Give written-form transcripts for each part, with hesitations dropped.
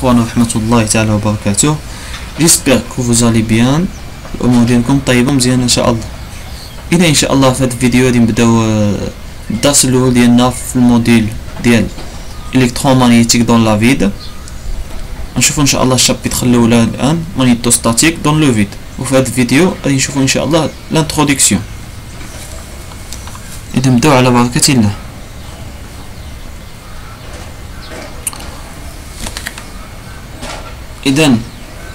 الإخوان ورحمة الله تعالى وبركاته. J'espère que vous allez bien. الأمور ديالكم طيبة مزيانة إن شاء الله. إذا إن شاء الله في هذا الفيديو غادي نبداو الدرس الأول ديالنا في الموديل ديال إلكترومagnétique dans la vide. نشوفو إن شاء الله الشابيتر الأول الآن magnétostatique dans le vide. وفي هذا الفيديو غادي نشوفو إن شاء الله l'introduction. إذا نبداو على بركة الله. إذن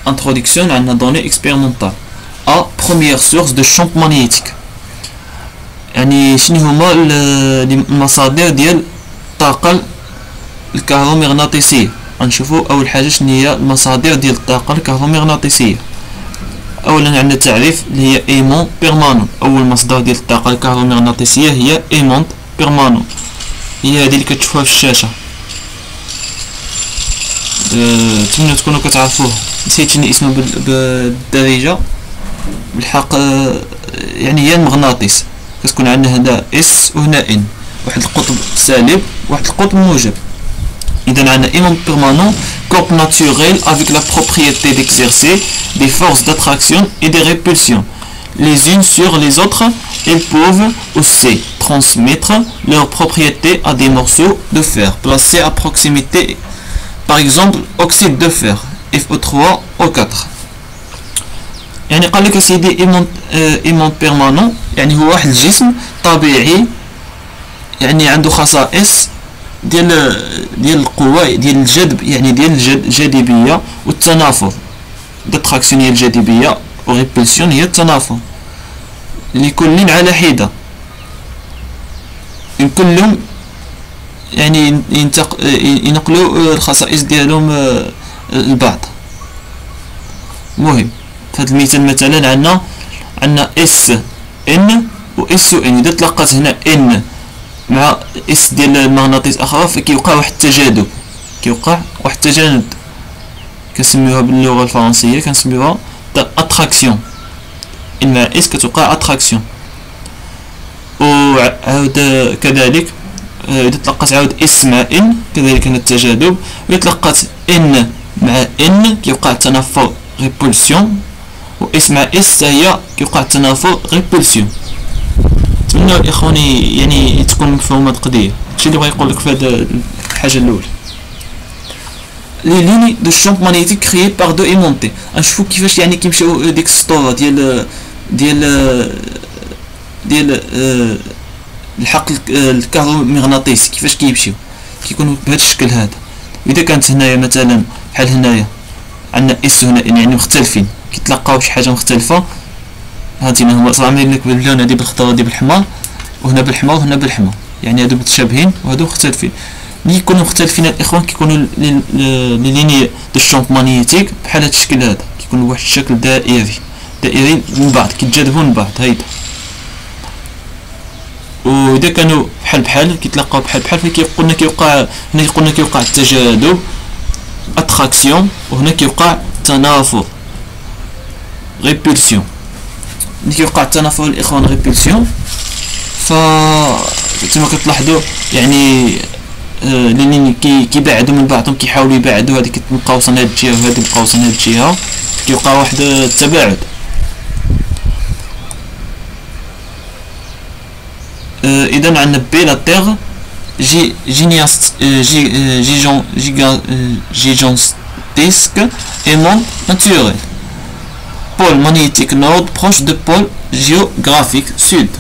introduction عندنا données expérimentales à première source de champ magnétique. يعني شنو هما المصادر ديال الطاقة الكهرومغناطيسية. غنشوفوا أول حاجة شنو هي المصادر ديال الطاقة الكهرومغناطيسية. أولا عندنا تعريف اللي هي ايمون بيرمانون. أول مصدر ديال الطاقة الكهرومغناطيسية هي ايمون بيرمانون، هي هذه اللي كتشوفوها في الشاشة. نتمنى تكونوا كتعرفوه. نسيت شنو اسمه بالدارجه بالحق. يعني هي المغناطيس. كتكون عندنا هنا اس وهنا ان، واحد القطب سالب واحد القطب موجب. اذا عندنا ايمون بيرمانون corps naturel avec la propriété d'exercer des forces d'attraction et de répulsion les unes sur les autres. Elles peuvent aussi transmettre leurs propriétés à des morceaux de fer placés à proximité. Par exemple, oxyde de fer FO3O4. يعني قال لك سيدي ايمون بيرمانون يعني هو واحد الجسم طبيعي، يعني عنده خصائص ديال القوة ديال الجذب، يعني ديال الجاذبية والتنافر. داتراكسيون هي الجاذبية وريبولسيون هي التنافر، لكل على حدة. كلهم يعني ينقلوا الخصائص ديالهم البعض. مهم في هذا المثال مثلا عندنا اس ان و اس و ان. اذا تلقات هنا ان مع اس ديال المغناطيس اخر فكيوقع واحد التجاذب، كنسميوها باللغه الفرنسيه كنسميوها اتراكسيون. ان مع اس كتوقع اتراكسيون. وعاود كذلك إذا تلقات عاود اس مع ان كذلك هنا التجاذب. وإذا تلقات ان مع ان كيوقع التنافر ريبولسيون، و اس مع اس هي كيوقع التنافر ريبولسيون. نتمنى اخواني يعني تكون مفهومه القضيه. هادشي اللي بغا يقول لك في هاد الحاجه الاولى. لي ليني دو شامب ماغنيتيك كريي بار دو ايمونتي. غنشوفو كيفاش يعني كيمشيو ديك السطوره ديال الحقل الكهرومغناطيسي، كيفاش كيمشيو كيكونوا بهذا الشكل هذا. اذا كانت هنايا مثلا بحال هنايا عندنا اس هنا يعني مختلفين، كيتلقاو شي حاجه مختلفه. هانتينا هما صراحه عاملين لك باللون، هادي بالخضر هادي بالحمار، وهنا بالحمار وهنا بالحمار، يعني هادو متشابهين وهادو مختلفين. ملي يكونوا مختلفين الاخوان كيكونوا لي ليني دو الشامب ماغنيتيك بحال هاد الشكل هذا، كيكونوا بواحد الشكل دائري من بعض، كيتجاذبوا من بعض هيدا. واذا كانوا بحال كيتلاقاو بحال فقلنا كيوقع هنا، قلنا كيوقع التجاذب اتراكسيون، وهنا كيوقع تنافر ريبولسيون. ملي كيوقع التنافر الاخوان ريبولسيون كما كتلاحظوا يعني لانين كيبعدوا من بعضهم، كيحاولوا يبعدوا، هذيك مقاوسه هاد الجهه وهذه مقاوسه هاد الجهه، كيوقع واحد التباعد. إذا عندنا بي لا تيغ gigantesque aimant naturel. Pôle magnétique nord proche de pôle géographique sud.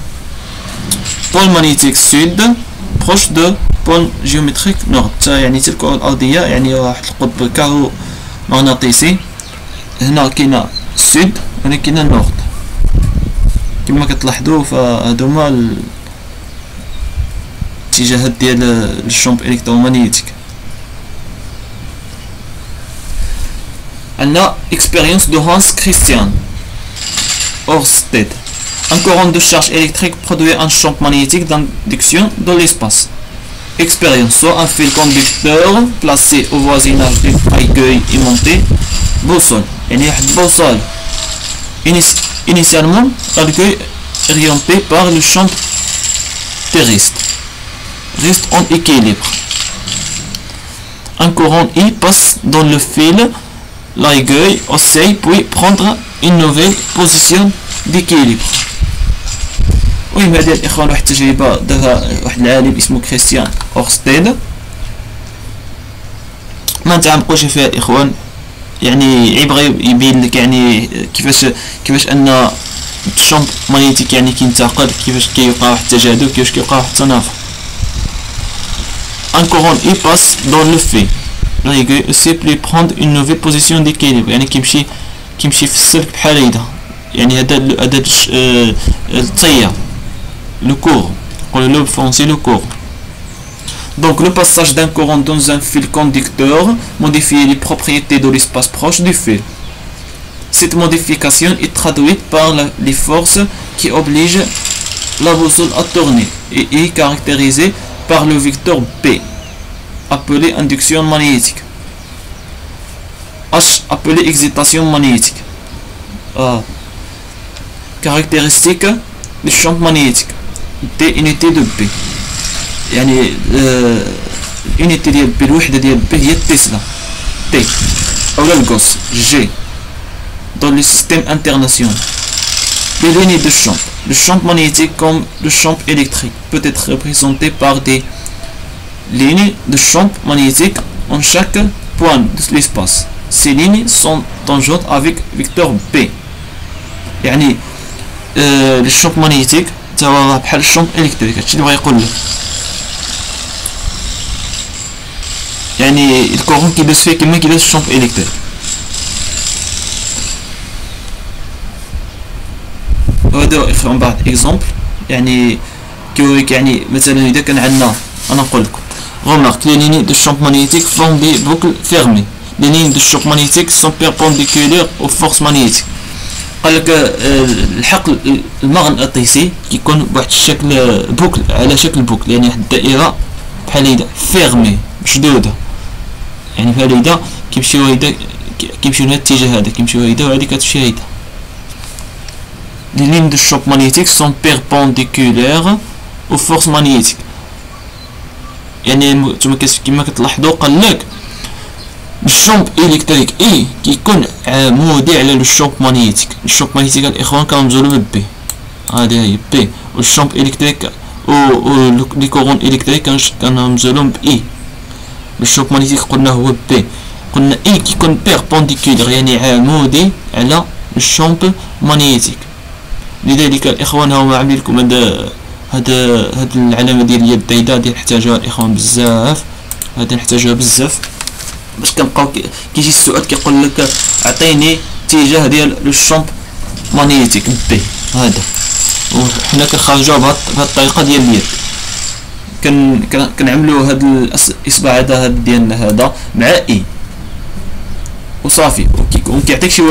Pôle magnétique sud proche de pôle géométrique nord. يعني الكرة الأرضية يعني واحد القطب الكهرومغناطيسي. هنا كاينة سود وهنا كاينة نورد. كما كتلاحظوا فهادوما الاتجاهات ديال الشامب الكترومagnétique. عندنا expérience de Hans Christian Ørsted. Un courant de charge électrique produit un champ magnétique d'induction dans l'espace. Expérience: soit un fil conducteur placé au voisinage d'une aiguille aimantée. Boussole يعني واحد البوصلة. Initialement l'aiguille orientée par le champ terrestre reste en équilibre. un courant I passe dans le fil, l'aiguille oscille puis prendre une nouvelle position d'équilibre. المهم هذه الاخوان واحد التجربه دارها واحد العالم اسمه كريستيان أورستيد. ما نتعمقوش فيها الاخوان، يعني يبغى يبين لك يعني كيفاش ان الشامب مغنيتيك يعني كينتقل، كيفاش كيوقع واحد التجاذب، كيفاش كيوقع واحد التنافر. un courant I passe dans le fil, l'aiguille aussi peut prendre une nouvelle position d'équilibre، يعني كيمشي في السلك بحال هيدا، يعني هذا التيار le courant، on le français le courant. Donc le passage d'un courant dans un fil conducteur modifie les propriétés de l'espace proche du fil. Cette modification est traduite par les forces qui obligent la boussole à tourner et est caractérisée par le vecteur P, appelé induction magnétique, H appelé excitation magnétique. Caractéristique du champ magnétique T unité de P، يعني unité ديال P، الوحدة ديال P هي تسلا T أو الجوس G dans le système international. Les lignes de champ. Le champ magnétique comme le champ électrique peut être représenté par des lignes de champ magnétique en chaque point de l'espace. Ces lignes sont tangentes avec vecteur P. يعني le champ magnétique توا بحال الشامب الكتريك، هادشي اللي بغا يقول لك، يعني الكورون كيدوز فيه كيما كيدوز الشامب الكتريك. وهذا من بعد اكزومبل يعني كيوريك، يعني مثلا اذا كان عندنا، انا نقول لكم remarque les lignes de champ magnétique forment des boucles fermées. Les lignes de champ magnétique sont perpendiculaires aux forces magnétiques. قال لك الحقل المغناطيسي كيكون بواحد الشكل بوكل، على شكل بوكل، يعني واحد الدائره بحال هيدا فيرمي مشدوده، يعني بحال هيدا كيمشيو هيدا كيمشيو لهاد الاتجاه هذا، كيمشيو هيدا وهادي كتمشي هيدا. Les lignes de champ magnétique sont perpendiculaires aux forces magnétiques. يعني نتوما كما كتلاحظوا قال لك الشامب الكتريك اي كيكون عمودي على لو شامب مانيتيك. الشامب مانيتيك الاخوان كنرمزوا له بي، هذه هي بي، والشامب الكتريك و لي كورون الكتريك كنرمزوا لهم باي. الشامب مانيتيك قلنا هو بي، قلنا اي كيكون بيربونديكولير يعني عمودي على الشامب مانيتيك. لذلك الاخوان هما عاملين لكم هاد العلامه ديال اليد هيدا، ديال نحتاجوها الاخوان بزاف، هذا نحتاجوها بزاف باش كنبقاو كيجي السؤال كيقول لك اعطيني اتجاه ديال لو شامب مانيتيك بي هذا، وحنا كنخرجوها بهاد الطريقه ديال اليد. كنعملوا هاد الاصبع هذا ديالنا هذا مع اي وصافي، وكيعطيك شي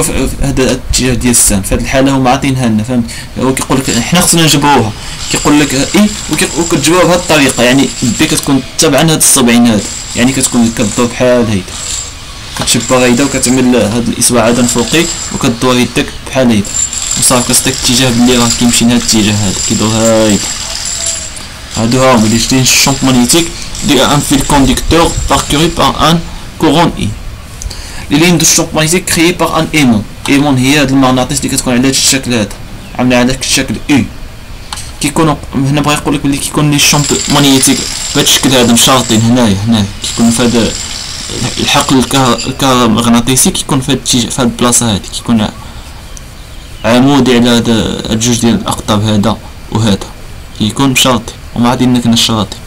هذا الاتجاه ديال السهم. في هذه الحاله هما عاطينها لنا، فهمت؟ هو كيقول لك حنا خصنا نجبروها، كيقول لك اي وكتجبروها بهذه الطريقه، يعني بي كتكون تابعا هاد الصبعين هذا، يعني كتكون كدور بحال هيدا، كتشبر هيدا وكتعمل هاد الاصبع هذا الفوقي وكدور يدك بحال هيدا وصافي، كتعطيك اتجاه بلي راه كيمشي لهاد الاتجاه هذا، كيدور هيدا. هادو هما اللي شتين الشامب مانيتيك دي ان فيل كونديكتور باركوري بار ان كورون اي. لي لين دو الشامب مانيتيك كريي بار ان ايمون. ايمون هي هاد المغناطيس اللي كتكون على هاد الشكل هذا، عامله على هاد الشكل اي. كيكونوا هنا بغا يقول لك بلي كيكون لي الشامب مانيتيك بهاد الشكل هذا مشارطين هنايا كيكون في هذا الحقل الكهرومغناطيسي، كيكون في هاد البلاصه هادي، كيكون عمودي على هاد جوج ديال الاقطاب هذا وهذا، كيكون مشارطي وما غادي لنا الشراطي.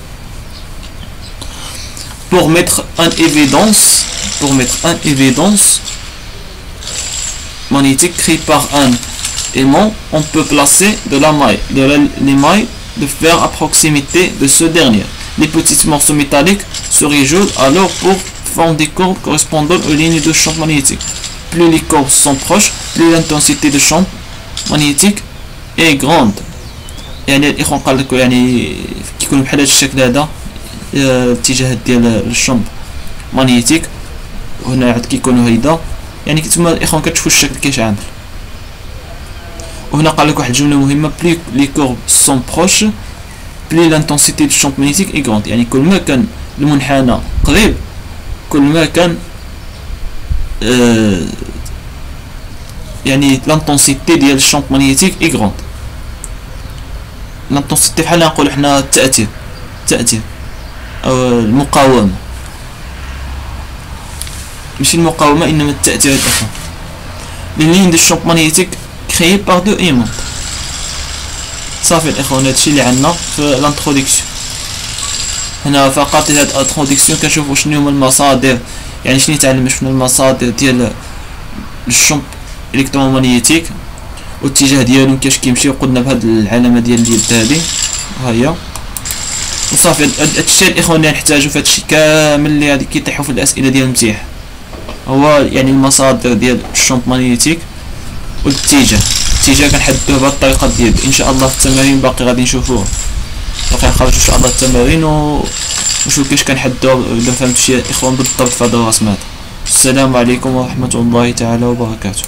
Pour mettre en évidence magnétique créée par un aimant, on peut placer les mailles de fer à proximité de ce dernier. Les petits morceaux métalliques se rejoignent alors pour former des courbes correspondant aux lignes de champ magnétique. Plus les courbes sont proches, plus l'intensité de champ magnétique est grande. يعني الاخوان قال لك يعني كيكون بحال هذا الشكل هذا الاتجاه ديال الشامب مانيتيك، وهنا عاد كيكونوا هيدا، يعني كتما الاخوان كتشوفوا الشكل كيفاش عامل. وهنا قال لك واحد الجمله مهمه، بلي لي كورب سون بروش بلي لانتونسيتي دو شامب مانيتيك اي غروند، يعني كل ما كان المنحنى قريب كل ما كان يعني لانتونسيتي ديال الشونط مغنيتيك اي غروند. لانتونسيتي بحال نقولو حنا التأثير او المقاومة، ماشي المقاومة انما التأثير الاخر. لي لين دو الشونط مغنيتيك كريي بار دو ايمون. صافي الاخوان، هادشي اللي عندنا في لانتروديكسيون. هنا فقط هاد الانتروديكسيون كنشوفو شنو هما المصادر، يعني شنو تعلم شنو المصادر ديال الشونط الكترومغنيتيك والاتجاه ديالهم كيفاش كيمشي، وقلنا بهاد العلامه ديال اليد هادي ها هي. وصافي هادشي الاخوان اللي نحتاجو في هادشي كامل اللي غادي كيطيحو في الاسئله ديال الامتحان، هو يعني المصادر ديال الشونط مغنيتيك والاتجاه كنحددوه بهاد الطريقه ديال ان شاء الله. في التمارين باقي غادي نشوفوه، باقي نخرجو ان شاء الله التمارين وشوف كيفاش كنحددوه الا فهمتو شي اخوان بالضبط في هاد الرسم هذا. السلام عليكم ورحمه الله تعالى وبركاته.